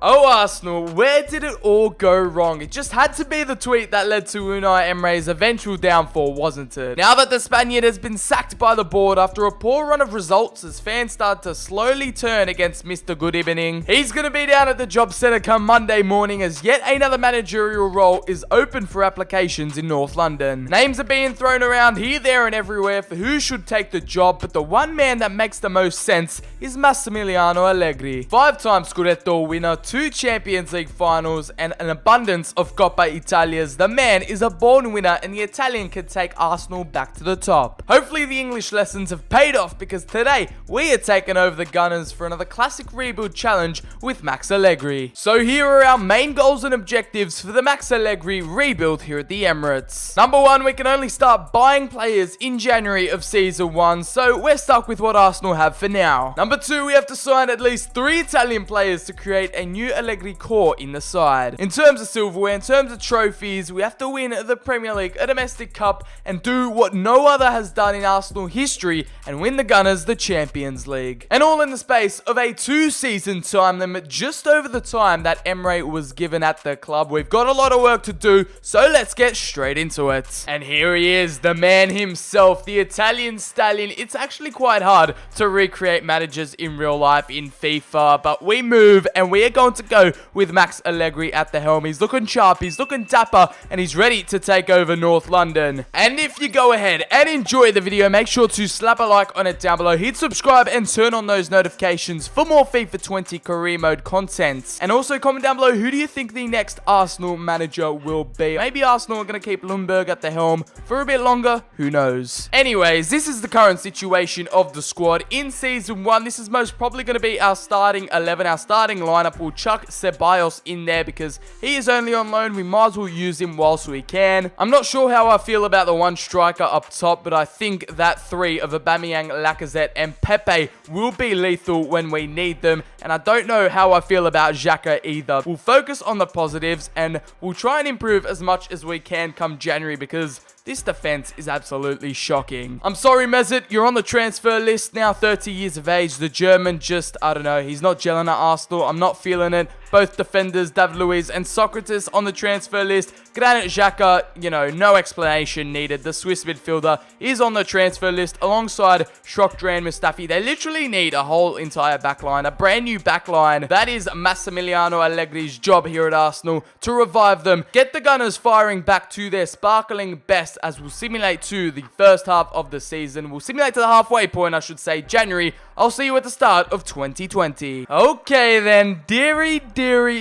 Oh, Arsenal, where did it all go wrong? It just had to be the tweet that led to Unai Emery's eventual downfall, wasn't it? Now that the Spaniard has been sacked by the board after a poor run of results as fans start to slowly turn against Mr. Good Evening, he's going to be down at the job centre come Monday morning as yet another managerial role is open for applications in North London. Names are being thrown around here, there and everywhere for who should take the job, but the one man that makes the most sense is Massimilliano Allegri. 5-time Scudetto winner, 2 Champions League finals, and an abundance of Coppa Italias. The man is a born winner and the Italian can take Arsenal back to the top. Hopefully the English lessons have paid off because today we are taking over the Gunners for another classic rebuild challenge with Max Allegri. So here are our main goals and objectives for the Max Allegri rebuild here at the Emirates. Number 1, we can only start buying players in January of season 1, so we're stuck with what Arsenal have for now. Number 2, we have to sign at least 3 Italian players to create a new Allegri core in the side. In terms of silverware, in terms of trophies, we have to win the Premier League, a domestic cup, and do what no other has done in Arsenal history and win the Gunners the Champions League. And all in the space of a 2-season time limit, just over the time that Emery was given at the club. We've got a lot of work to do, so let's get straight into it. And here he is, the man himself, the Italian stallion. It's actually quite hard to recreate managers in real life in FIFA, but we move and we are going to go with Max Allegri at the helm. He's looking sharp, he's looking dapper, and he's ready to take over North London. And if you go ahead and enjoy the video, make sure to slap a like on it down below, hit subscribe and turn on those notifications for more FIFA 20 career mode content. And also comment down below, who do you think the next Arsenal manager will be? Maybe Arsenal are going to keep Lundberg at the helm for a bit longer, who knows. Anyways, this is the current situation of the squad in season 1. This is most probably going to be our starting 11, our starting lineup. We'll chuck Ceballos in there because he is only on loan. We might as well use him whilst we can. I'm not sure how I feel about the one striker up top, but I think that 3 of Aubameyang, Lacazette and Pepe will be lethal when we need them. And I don't know how I feel about Xhaka either. We'll focus on the positives and we'll try and improve as much as we can come January because this defense is absolutely shocking. I'm sorry, Mesut, you're on the transfer list now, 30 years of age. The German just, I don't know, he's not gelling at Arsenal. I'm not feeling it. Both defenders, David Luiz and Socrates on the transfer list. Granit Xhaka, you know, no explanation needed. The Swiss midfielder is on the transfer list alongside Shkodran Mustafi. They literally need a whole entire backline, a brand new backline. That is Massimiliano Allegri's job here at Arsenal, to revive them, get the Gunners firing back to their sparkling best as we'll simulate to the first half of the season. We'll simulate to the halfway point, I should say, January. I'll see you at the start of 2020. Okay then, dearie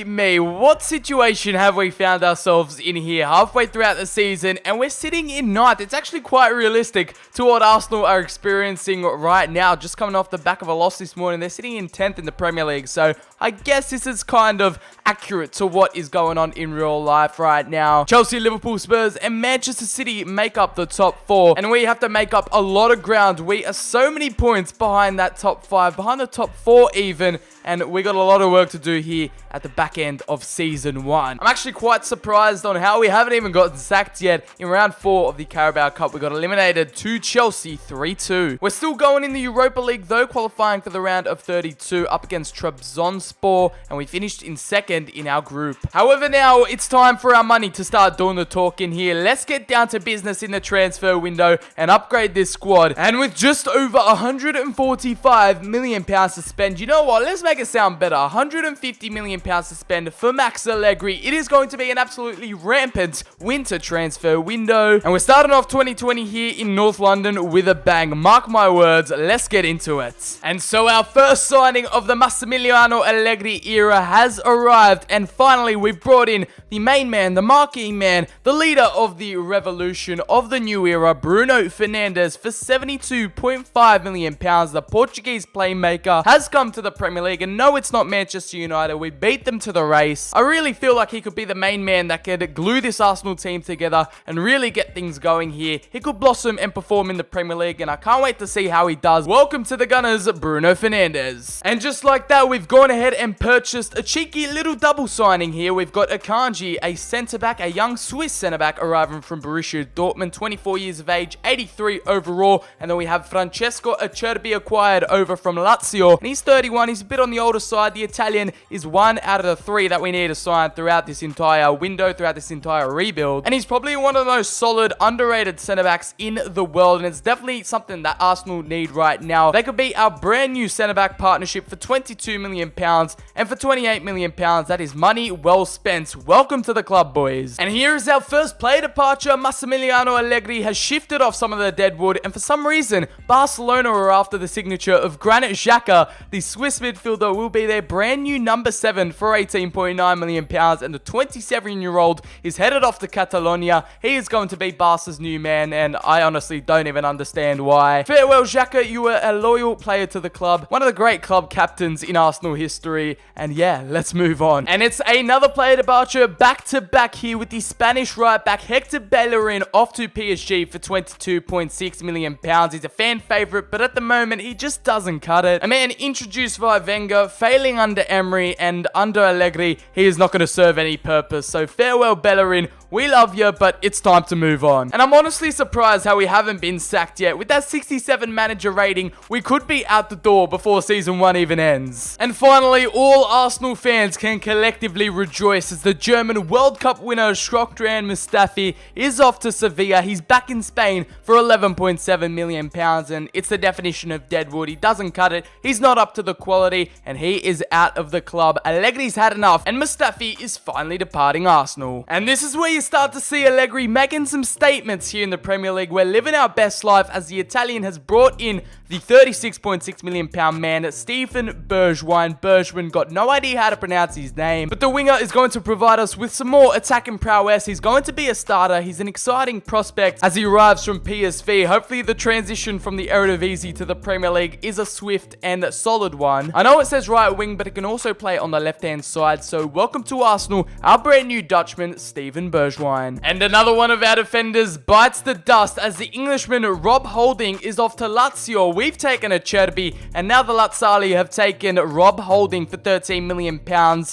me, what situation have we found ourselves in here halfway throughout the season and we're sitting in 9th? It's actually quite realistic to what Arsenal are experiencing right now, just coming off the back of a loss this morning. They're sitting in 10th in the Premier League, so I guess this is kind of accurate to what is going on in real life right now. Chelsea, Liverpool, Spurs and Manchester City make up the top 4 and we have to make up a lot of ground. We are so many points behind that top 5, behind the top 4 even, and we got a lot of work to do here at the back end of season 1. I'm actually quite surprised on how we haven't even gotten sacked yet. In round 4 of the Carabao Cup, we got eliminated to Chelsea 3-2. We're still going in the Europa League though, qualifying for the round of 32 up against Trabzonspor, and we finished in 2nd in our group. However, now it's time for our money to start doing the talking here. Let's get down to business in the transfer window and upgrade this squad. And with just over £145 million to spend, you know what? Let's make it sound better. £150 million to spend for Max Allegri. It is going to be an absolutely rampant winter transfer window. And we're starting off 2020 here in North London with a bang. Mark my words, let's get into it. And so our first signing of the Masimilliano Allegri era has arrived. And finally, we've brought in the main man, the marquee man, the leader of the revolution of the new era, Bruno Fernandes, for £72.5 million. The Portuguese playmaker has come to the Premier League. And no, it's not Manchester United. We beat them to the race. I really feel like he could be the main man that could glue this Arsenal team together and really get things going here. He could blossom and perform in the Premier League, and I can't wait to see how he does. Welcome to the Gunners, Bruno Fernandes. And just like that, we've gone ahead and purchased a cheeky little little double signing here. We've got Akanji, a centre-back, a young Swiss centre-back arriving from Borussia Dortmund, 24 years of age, 83 overall. And then we have Francesco Archer acquired over from Lazio, and he's 31. He's a bit on the older side. The Italian is one out of the three that we need to sign throughout this entire window, throughout this entire rebuild. And he's probably one of the most solid, underrated centre-backs in the world, and it's definitely something that Arsenal need right now. They could be our brand new centre-back partnership for £22 million, and for £28 million, that is money well spent. Welcome to the club, boys. And here is our first player departure. Masimilliano Allegri has shifted off some of the deadwood, and for some reason, Barcelona are after the signature of Granit Xhaka. The Swiss midfielder will be their brand new number 7 for £18.9 million, and the 27-year-old is headed off to Catalonia. He is going to be Barca's new man, and I honestly don't even understand why. Farewell, Xhaka. You were a loyal player to the club, one of the great club captains in Arsenal history, and yeah, let's move on. And it's another player departure, back-to-back here with the Spanish right-back Hector Bellerin off to PSG for £22.6 million. He's a fan favourite, but at the moment, he just doesn't cut it. A man introduced via Wenger, failing under Emery, and under Allegri, he is not going to serve any purpose. So farewell, Bellerin. We love you, but it's time to move on. And I'm honestly surprised how we haven't been sacked yet. With that 67 manager rating, we could be out the door before season 1 even ends. And finally, all Arsenal fans can collectively rejoice as the German World Cup winner Shkodran Mustafi is off to Sevilla. He's back in Spain for £11.7 million, and it's the definition of deadwood. He doesn't cut it, he's not up to the quality, and he is out of the club. Allegri's had enough, and Mustafi is finally departing Arsenal. And this is where you start to see Allegri making some statements here in the Premier League. We're living our best life as the Italian has brought in the £36.6 million man, Stephen Bergwijn. Bergwijn, got no idea how to pronounce his name, but the winger is going to provide us with some more attacking prowess. He's going to be a starter. He's an exciting prospect as he arrives from PSV. Hopefully the transition from the Eredivisie to the Premier League is a swift and solid one. I know it says right wing, but it can also play on the left-hand side. So welcome to Arsenal, our brand new Dutchman, Stephen Bergwijn. And another one of our defenders bites the dust as the Englishman Rob Holding is off to Lazio. We've taken Acerbi, and now the Lazzali have taken Rob Holding for £13 million.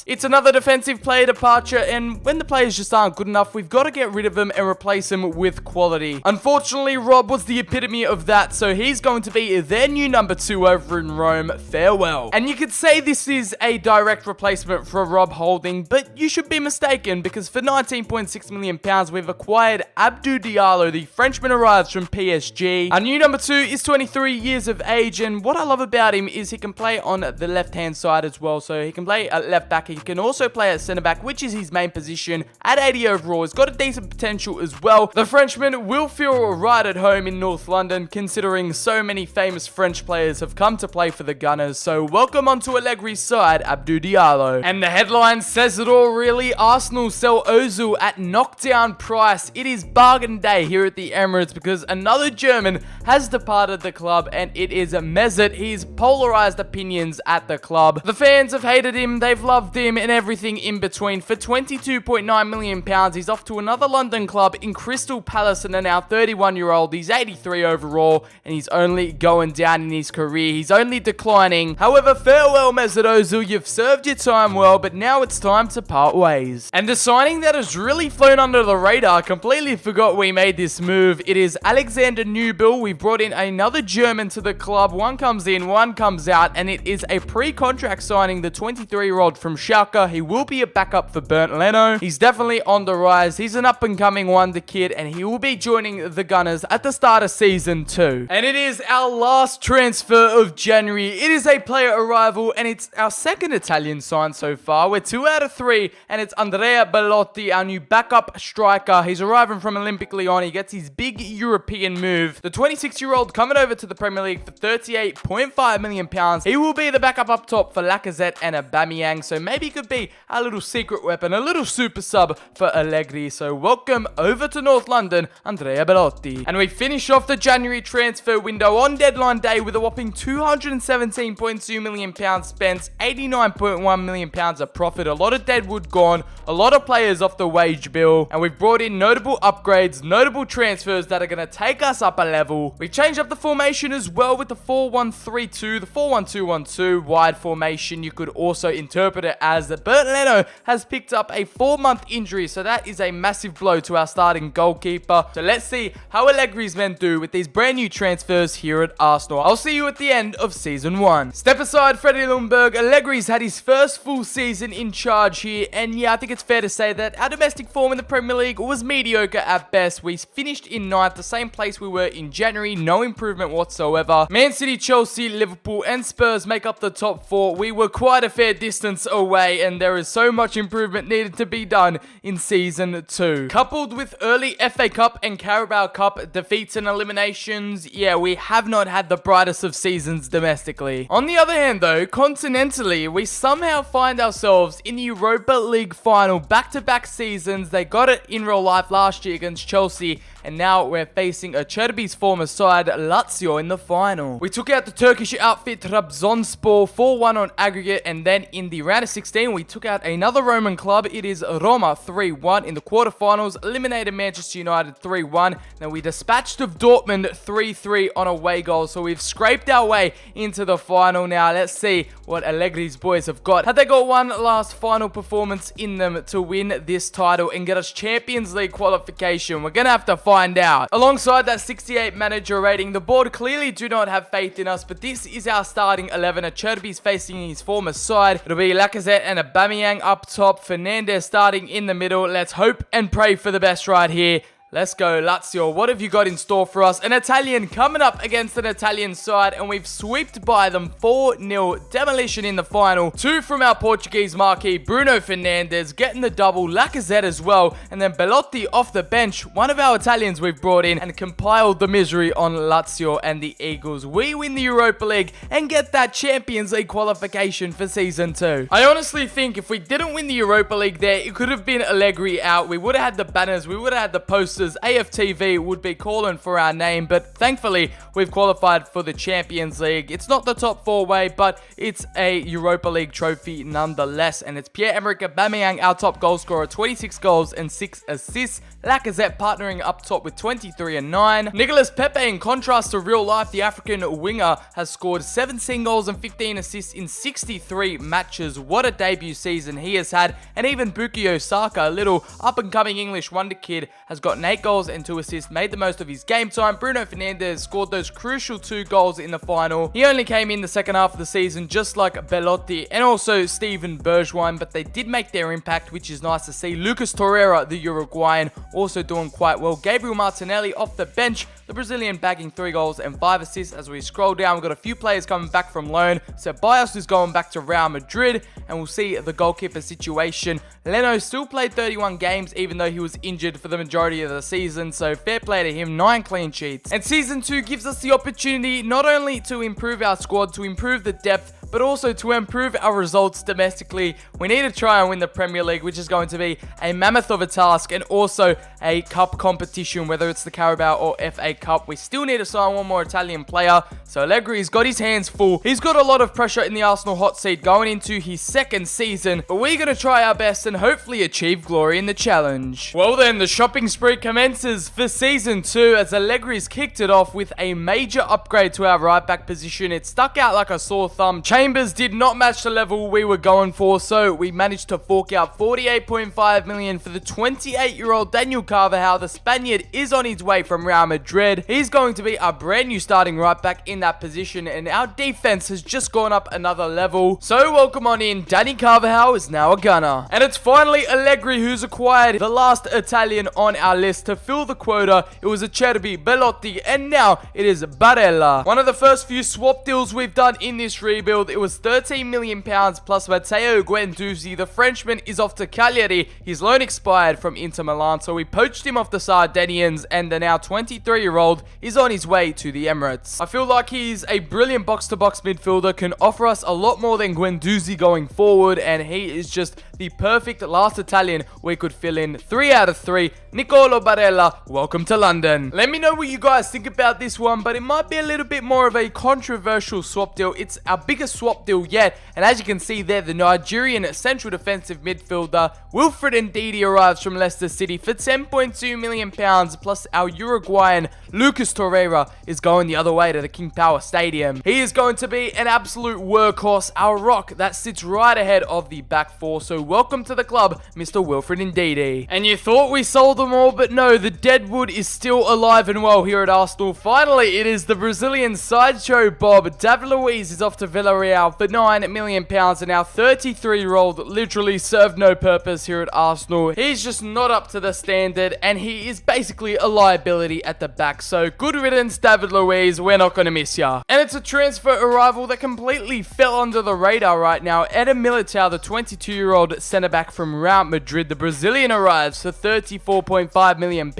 It's another defensive player departure, and when the players just aren't good enough, we've got to get rid of them and replace them with quality. Unfortunately, Rob was the epitome of that, so he's going to be their new number 2 over in Rome. Farewell. And you could say this is a direct replacement for Rob Holding, but you should be mistaken, because for £19.6 million, we've acquired Abdou Diallo. The Frenchman arrives from PSG. Our new number 2 is 23 years of age, and what I love about him is he can play on the left-hand side as well, so he can play at left back. He can also play at centre-back, which is his main position. At 80 overall, he's got a decent potential as well. The Frenchman will feel right at home in North London, considering so many famous French players have come to play for the Gunners, so welcome onto Allegri's side, Abdou Diallo. And the headline says it all, really. Arsenal sell Ozil at knockdown price. It is bargain day here at the Emirates because another German has departed the club, and it is Mesut. He's polarized opinions at the club. The fans have hated him, they've loved him, and everything in between. For £22.9 million, he's off to another London club in Crystal Palace, and a now 31-year-old. He's 83 overall, and he's only going down in his career. He's only declining. However, farewell, Mesut Ozil. You've served your time well, but now it's time to part ways. And the signing that has really flown under the radar, completely forgot we made this move. It is Alexander Nubel. We've brought in another German to the club. One comes in, one comes out, and it is a pre-contract signing. The 23-year-old from Schalke. He will be a backup for Bernd Leno. He's definitely on the rise. He's an up-and-coming wonder kid, and he will be joining the Gunners at the start of season 2. And it is our last transfer of January. It is a player arrival, and it's our second Italian sign so far. We're 2 out of 3, and it's Andrea Belotti, our new backup striker. He's arriving from Olympic Lyon. He gets his big European move. The 26-year-old coming over to the Premier League for £38.5 million. He will be the backup up top for Lacazette and Aubameyang, so maybe he could be a little secret weapon, a little super sub for Allegri. So welcome over to North London, Andrea Belotti. And we finish off the January transfer window on deadline day with a whopping £217.2 million spent, £89.1 million of profit, a lot of deadwood gone, a lot of players off the wage bill, and we've brought in notable upgrades, notable transfers that are going to take us up a level. We've changed up the formation as well with the 4-1-3-2, the 4-1-2-1-2 wide formation. You could also interpret it as as Bert Leno has picked up a 4-month injury, so that is a massive blow to our starting goalkeeper. So let's see how Allegri's men do with these brand new transfers here at Arsenal. I'll see you at the end of Season 1. Step aside Freddie Ljungberg. Allegri's had his first full season in charge here, and yeah, I think it's fair to say that our domestic form in the Premier League was mediocre at best. We finished in 9th, the same place we were in January, no improvement whatsoever. Man City, Chelsea, Liverpool, and Spurs make up the top 4. We were quite a fair distance away, and there is so much improvement needed to be done in Season 2. Coupled with early FA Cup and Carabao Cup defeats and eliminations, yeah, we have not had the brightest of seasons domestically. On the other hand though, continentally, we somehow find ourselves in the Europa League final back-to-back seasons. They got it in real life last year against Chelsea, and now we're facing Acerbi's former side, Lazio, in the final. We took out the Turkish outfit Trabzonspor 4-1 on aggregate, and then in the round of 16, we took out another Roman club. It is Roma 3-1 in the quarterfinals, eliminated Manchester United 3-1. Then we dispatched of Dortmund 3-3 on away goals, so we've scraped our way into the final. Now, let's see what Allegri's boys have got. Had they got one last final performance in them to win this title and get us Champions League qualification? We're going to have to find out. Alongside that 68 manager rating, the board clearly do not have faith in us, but this is our starting 11. Acerbi's facing his former side. It'll be Lacazette and Aubameyang up top, Fernandes starting in the middle. Let's hope and pray for the best right here. Let's go, Lazio. What have you got in store for us? An Italian coming up against an Italian side, and we've swept by them 4-0. Demolition in the final. 2 from our Portuguese marquee, Bruno Fernandes, getting the double. Lacazette as well. And then Belotti off the bench. One of our Italians we've brought in and compiled the misery on Lazio and the Eagles. We win the Europa League and get that Champions League qualification for Season 2. I honestly think if we didn't win the Europa League there, it could have been Allegri out. We would have had the banners. We would have had the posters. AFTV would be calling for our name, but thankfully we've qualified for the Champions League. It's not the top 4 way, but it's a Europa League trophy nonetheless, and it's Pierre-Emerick Aubameyang, our top goal scorer, 26 goals and 6 assists. Lacazette partnering up top with 23 and 9. Nicolas Pepe, in contrast to real life, the African winger, has scored 17 goals and 15 assists in 63 matches. What a debut season he has had. And even Bukayo Saka, a little up-and-coming English wonder kid, has gotten 8 goals and 2 assists, made the most of his game time. Bruno Fernandes scored those crucial 2 goals in the final. He only came in the second half of the season, just like Belotti and also Steven Bergwijn, but they did make their impact, which is nice to see. Lucas Torreira, the Uruguayan, also doing quite well. Gabriel Martinelli off the bench, the Brazilian bagging 3 goals and 5 assists. As we scroll down, we've got a few players coming back from loan. Ceballos is going back to Real Madrid, and we'll see the goalkeeper situation. Leno still played 31 games, even though he was injured for the majority of the season, so fair play to him, 9 clean sheets. And Season 2 gives us the opportunity not only to improve our squad, to improve the depth, but also to improve our results domestically. We need to try and win the Premier League, which is going to be a mammoth of a task, and also a cup competition, whether it's the Carabao or FA Cup. We still need to sign one more Italian player, so Allegri's got his hands full. He's got a lot of pressure in the Arsenal hot seat going into his 2nd season, but we're going to try our best and hopefully achieve glory in the challenge. Well then, the shopping spree commences for Season 2 as Allegri's kicked it off with a major upgrade to our right back position. It stuck out like a sore thumb. Chambers did not match the level we were going for, so we managed to fork out 48.5 million for the 28-year-old Daniel Carvajal. The Spaniard is on his way from Real Madrid. He's going to be our brand new starting right back in that position, and our defense has just gone up another level. So welcome on in. Danny Carvajal is now a gunner. And it's finally Allegri who's acquired the last Italian on our list to fill the quota. It was Acerbi, Belotti, and now it is Barella. One of the first few swap deals we've done in this rebuild. It was £13 million plus Matteo Guendouzi. The Frenchman is off to Cagliari. His loan expired from Inter Milan, so we poached him off the Sardinians, and the now 23-year-old is on his way to the Emirates. I feel like he's a brilliant box-to-box midfielder, can offer us a lot more than Guendouzi going forward, and he is just the perfect last Italian we could fill in. 3 out of 3. Nicolo Barella, welcome to London. Let me know what you guys think about this one, but it might be a little bit more of a controversial swap deal. It's our biggest swap deal yet, and as you can see there, the Nigerian central defensive midfielder Wilfred Ndidi arrives from Leicester City for £10.2 million, plus our Uruguayan Lucas Torreira is going the other way to the King Power Stadium. He is going to be an absolute workhorse, our rock that sits right ahead of the back four, so welcome to the club, Mr. Wilfred Ndidi. And you thought we sold them all, but no, the deadwood is still alive and well here at Arsenal. Finally, it is the Brazilian sideshow Bob. David Luiz is off to Villarreal for £9 million, and our 33-year-old literally served no purpose here at Arsenal. He's just not up to the standard, and he is basically a liability at the back. So good riddance, David Luiz. We're not going to miss ya. And it's a transfer arrival that completely fell under the radar right now. Eder Militao, the 22-year-old centre-back from Real Madrid, the Brazilian, arrives for £34.5 million.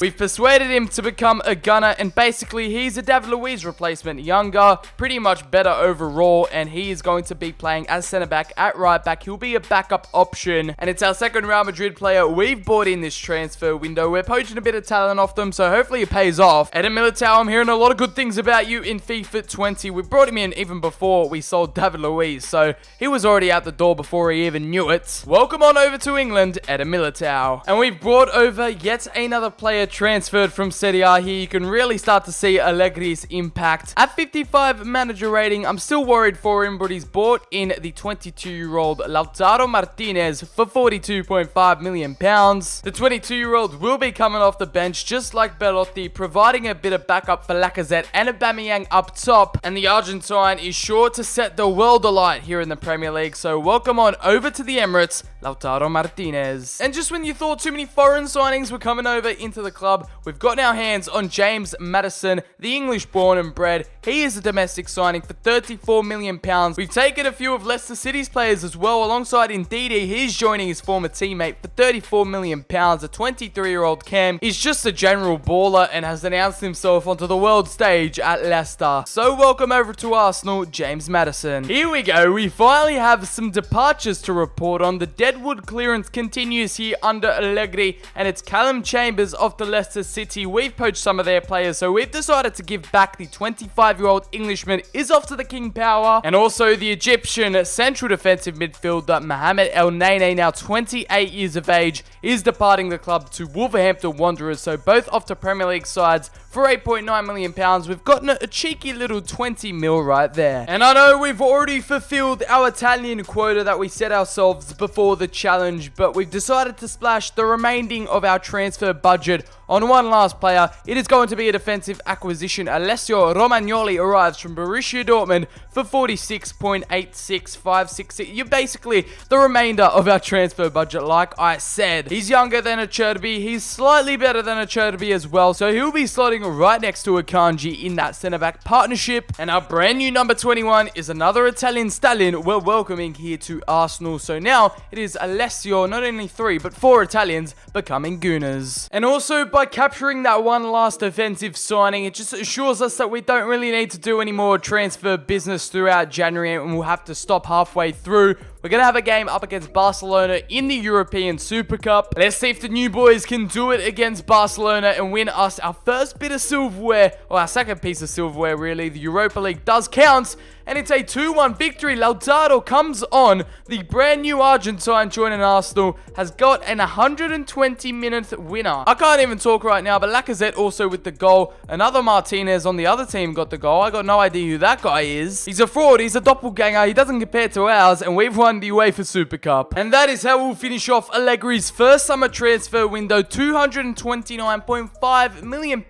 We've persuaded him to become a gunner, and basically he's a David Luiz replacement. Younger, pretty much better overall, and he is going to be playing as centre-back at right-back. He'll be a backup option, and it's our second Real Madrid player we've bought in this transfer window. We're poaching a bit of talent off them, so hopefully it pays off. Eder Militao, I'm hearing a lot of good things about you in FIFA 20. We brought him in even before we sold David Luiz, so he was already out the door before he even knew it. Welcome on over to England, Eder Militao. And we've brought over yet another player transferred from Serie A here. You can really start to see Allegri's impact. At 55 manager rating, I'm still worried for him, but he's bought in the 22-year-old Lautaro Martinez for £42.5 million. The 22-year-old will be coming off the bench just like Belotti, providing a bit of backup for Lacazette and Aubameyang up top, and the Argentine is sure to set the world alight here in the Premier League, so welcome on over to the Emirates, Lautaro Martinez. And just when you thought too many foreign signings were coming over into the club, we've gotten our hands on James Maddison, the English born and bred. He is a domestic signing for £34 million. We've taken a few of Leicester City's players as well, alongside Ndidi. He's joining his former teammate for £34 million. A 23-year-old Cam is just a general baller and has announced himself onto the world stage at Leicester. So welcome over to Arsenal, James Maddison. Here we go. We finally have some departures to report on. The deadwood clearance continues here under Allegri, and it's Callum Chambers off to Leicester City. We've poached some of their players, so we've decided to give back. The 25-year-old Englishman is off to the King Power, and also the Egyptian central defensive midfielder Mohamed El Nene, now 28 years of age, is departing the club to Wolverhampton Wanderers. So both off to Premier League sides for £8.9 million. We've gotten a cheeky little 20 mil right there. And I know we've already fulfilled our Italian quota that we set ourselves before the challenge, but we've decided to splash the remaining of our transfer budget on one last player. It is going to be a defensive acquisition. Alessio Romagnoli arrives from Borussia Dortmund for 46.86566. You're basically the remainder of our transfer budget, like I said. He's younger than a Cherby. He's slightly better than a Cherby as well, so he'll be slotting right next to a Kanji in that centre-back partnership. And our brand new number 21 is another Italian stallion we're welcoming here to Arsenal. So now it is Alessio, not only 3 but 4 Italians becoming Gooners. And also, by capturing that one last offensive signing, it just assures us that we don't really need to do any more transfer business throughout January, and we'll have to stop halfway through. We're going to have a game up against Barcelona in the European Super Cup. Let's see if the new boys can do it against Barcelona and win us our first bit of silverware, or our second piece of silverware really. The Europa League does count, and it's a 2-1 victory. Lautaro comes on. The brand new Argentine joining Arsenal has got an 120-minute winner. I can't even talk right now, but Lacazette also with the goal. Another Martinez on the other team got the goal. I got no idea who that guy is. He's a fraud. He's a doppelganger. He doesn't compare to ours, and we've won the UEFA Super Cup. And that is how we'll finish off Allegri's first summer transfer window. £229.5 million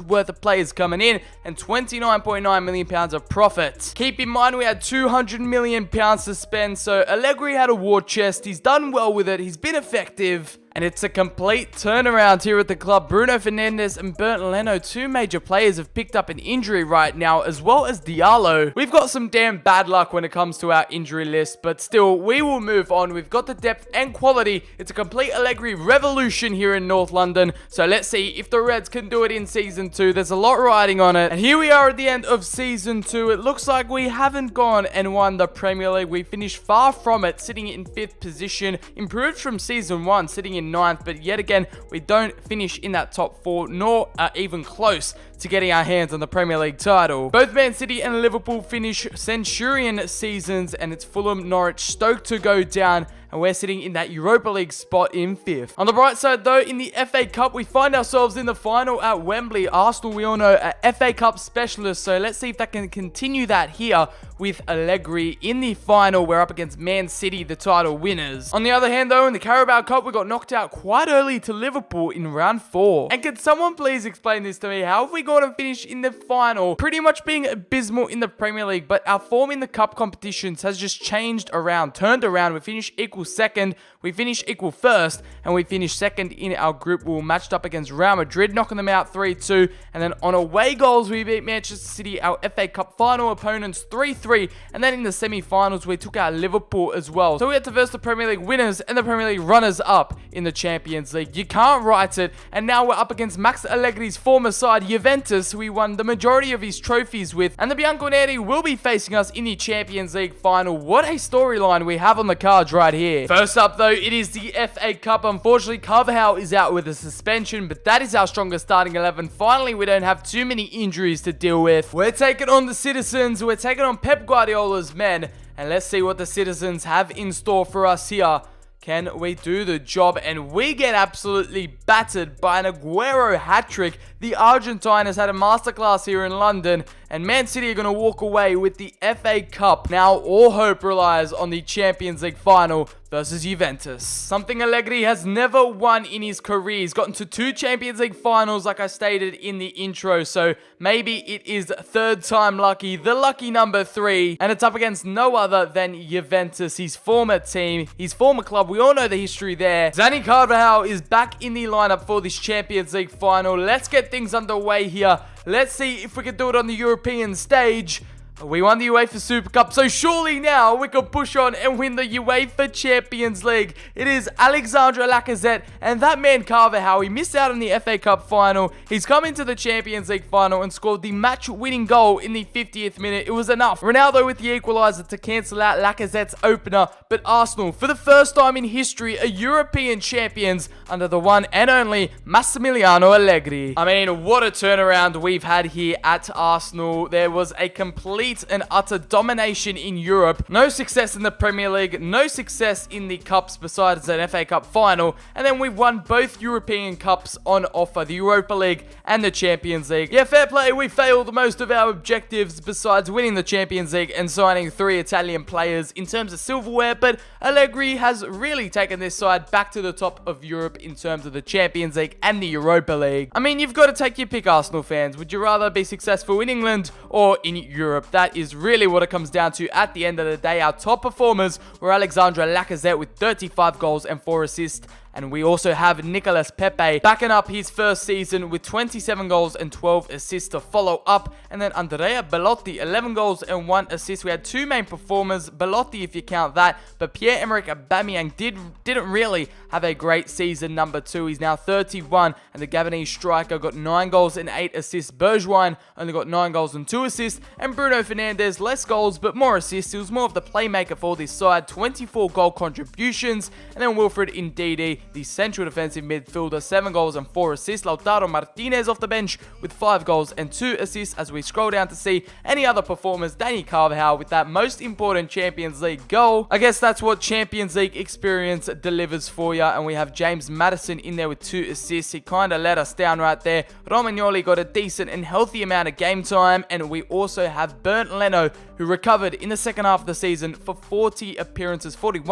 worth of players coming in and £29.9 million of profit. Keep in mind we had £200 million to spend, so Allegri had a war chest. He's done well with it. He's been effective. And it's a complete turnaround here at the club. Bruno Fernandes and Bernd Leno, 2 major players, have picked up an injury right now, as well as Diallo. We've got some damn bad luck when it comes to our injury list, but still, we will move on. We've got the depth and quality. It's a complete Allegri revolution here in North London. So let's see if the Reds can do it in Season 2. There's a lot riding on it. And here we are at the end of Season 2. It looks like we haven't gone and won the Premier League. We finished far from it, sitting in 5th position. Improved from Season 1, sitting in in 9th, but yet again, we don't finish in that top 4, nor are even close to getting our hands on the Premier League title. Both Man City and Liverpool finish Centurion seasons, and it's Fulham, Norwich, Stoke to go down, and we're sitting in that Europa League spot in 5th. On the bright side though, in the FA Cup, we find ourselves in the final at Wembley. Arsenal, we all know, are FA Cup specialists, so let's see if that can continue that here with Allegri in the final. We're up against Man City, the title winners. On the other hand though, in the Carabao Cup, we got knocked out quite early to Liverpool in round 4. And can someone please explain this to me? How have we gone and finished in the final, pretty much being abysmal in the Premier League, but our form in the cup competitions has just changed around, turned around. We finished equal second, we finished equal first, and we finished second in our group. We were matched up against Real Madrid, knocking them out 3-2, and then on away goals, we beat Manchester City, our FA Cup final opponents, 3-3, and then in the semi-finals, we took out Liverpool as well. So we had to verse the Premier League winners and the Premier League runners-up in the Champions League. You can't write it, and now we're up against Max Allegri's former side, Juventus, who he won the majority of his trophies with, and the Bianconeri will be facing us in the Champions League final. What a storyline we have on the cards right here. First up though, it is the FA Cup. Unfortunately, Carvajal is out with a suspension, but that is our strongest starting 11. Finally, we don't have too many injuries to deal with. We're taking on the Citizens, we're taking on Pep Guardiola's men, and let's see what the Citizens have in store for us here. Can we do the job? And we get absolutely battered by an Aguero hat-trick. The Argentine has had a masterclass here in London, and Man City are going to walk away with the FA Cup. Now all hope relies on the Champions League final versus Juventus. Something Allegri has never won in his career. He's gotten to 2 Champions League finals, like I stated in the intro, so maybe it is third time lucky, the lucky number 3, and it's up against no other than Juventus, his former team, his former club. We all know the history there. Dani Carvajal is back in the lineup for this Champions League final. Let's get things underway here. Let's see if we can do it on the European stage. We won the UEFA Super Cup, so surely now we can push on and win the UEFA Champions League. It is Alexandre Lacazette, and that man Carvajal, he missed out on the FA Cup final. He's come into the Champions League final and scored the match-winning goal in the 50th minute. It was enough. Ronaldo with the equalizer to cancel out Lacazette's opener, but Arsenal, for the first time in history, are European champions under the one and only Masimilliano Allegri. I mean, what a turnaround we've had here at Arsenal. There was a complete and utter domination in Europe. No success in the Premier League, no success in the Cups besides an FA Cup final, and then we've won both European Cups on offer, the Europa League and the Champions League. Yeah, fair play, we failed most of our objectives besides winning the Champions League and signing 3 Italian players in terms of silverware, but Allegri has really taken this side back to the top of Europe in terms of the Champions League and the Europa League. I mean, you've got to take your pick, Arsenal fans. Would you rather be successful in England or in Europe? That is really what it comes down to at the end of the day. Our top performers were Alexandre Lacazette with 35 goals and 4 assists. And we also have Nicolas Pepe backing up his first season with 27 goals and 12 assists to follow up. And then Andrea Belotti, 11 goals and 1 assist. We had 2 main performers, Belotti if you count that, but Pierre-Emerick Aubameyang didn't really have a great season. Number 2, he's now 31, and the Gabonese striker got 9 goals and 8 assists. Bergwijn only got 9 goals and 2 assists, and Bruno Fernandes, less goals but more assists. He was more of the playmaker for this side, 24 goal contributions. And then Wilfred Ndidi, the central defensive midfielder, 7 goals and 4 assists. Lautaro Martinez off the bench with 5 goals and 2 assists. As we scroll down to see any other performers, Dani Carvajal with that most important Champions League goal. I guess that's what Champions League experience delivers for you. And we have James Maddison in there with 2 assists. He kind of let us down right there. Romagnoli got a decent and healthy amount of game time. And we also have Bernd Leno, who recovered in the second half of the season for 41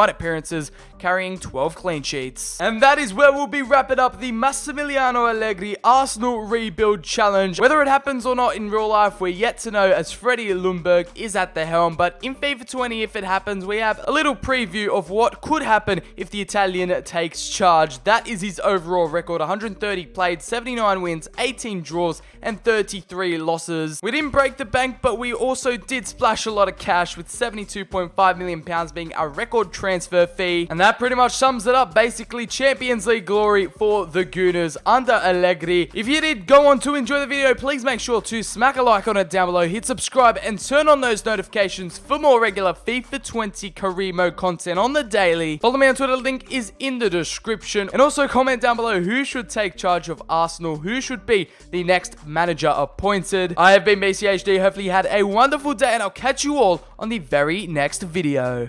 appearances, carrying 12 clean sheets. And that is where we'll be wrapping up the Masimilliano Allegri Arsenal Rebuild Challenge. Whether it happens or not in real life, we're yet to know, as Freddie Ljungberg is at the helm. But in FIFA 20, if it happens, we have a little preview of what could happen if the Italian takes charge. That is his overall record: 130 played, 79 wins, 18 draws, and 33 losses. We didn't break the bank, but we also did splash a lot of cash, with £72.5 million being our record transfer fee. And that pretty much sums it up. Basically, hopefully Champions League glory for the Gooners under Allegri. If you did go on to enjoy the video, please make sure to smack a like on it down below, hit subscribe, and turn on those notifications for more regular FIFA 20 career mode content on the daily. Follow me on Twitter, link is in the description. And also comment down below who should take charge of Arsenal, who should be the next manager appointed. I have been BCHD, hopefully you had a wonderful day, and I'll catch you all on the very next video.